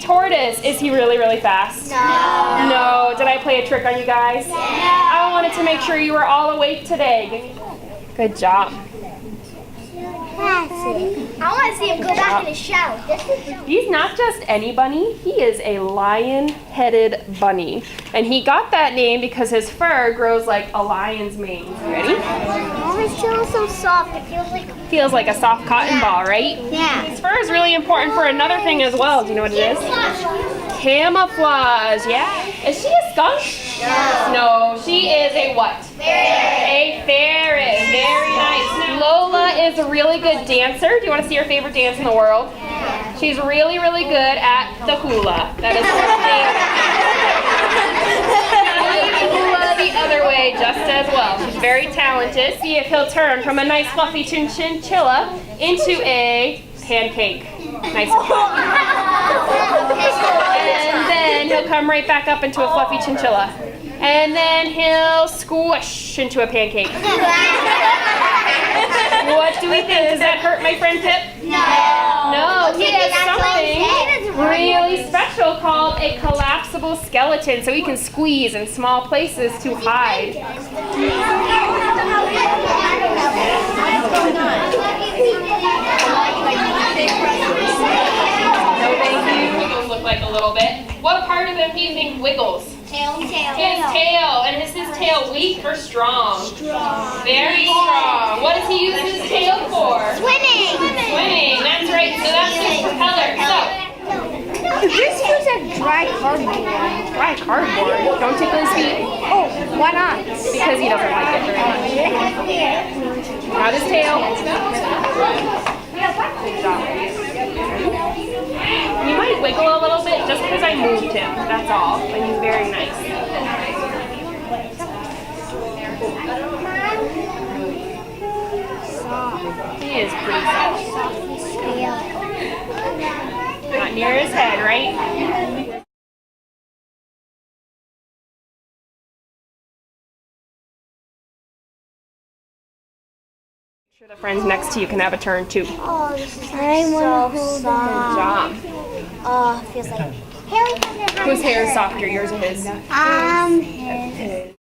tortoise. Is he really, really fast? No. No. Did I play a trick on you guys? Yeah. I wanted to make sure you were all awake today. Good job. I want to see him go back in his shell. He's not just any bunny, he is a lion-headed bunny. And he got that name because his fur grows like a lion's mane. You ready? Oh, his tail is so soft. It Feels like a soft cotton ball, right? Yeah. His fur is really important for another thing as well. Do you know what it is? Camouflage, yeah. Is she a skunk? No, she is a what? A ferret. Very nice. Lola is a really good dancer. Do you want to see her favorite dance in the world? She's really, really good at the hula. That is her thing. Hula the other way just as well. She's very talented. See if he'll turn from a nice fluffy chinchilla into a pancake. Nice and fluffy. And then he'll come right back up into a fluffy chinchilla. And then he'll squish into a pancake. What do we think? Does that hurt my friend Pip? No, he has something really special called a collapsible skeleton, so he can squeeze in small places to hide. No thank you. Wiggles look like a little bit. What part of him do you think wiggles? Tail. His tail. And is his tail weak or strong? Strong. Very strong. What does he use his tail for? Swimming. Swimming. That's right. So that's his propeller. So, This feels like dry cardboard. dry cardboard. Don't tickle his feet. Oh, why not? Because he doesn't like it very much. Not his tail. Good job. He might wiggle a little bit just because I moved him. That's all. But he's very nice. He is pretty soft. Not near his head, right? Make sure the friends next to you can have a turn too. Oh, this is so soft. Good job. Oh, it feels like Harry Potter. Whose hair is softer, yours or his? His.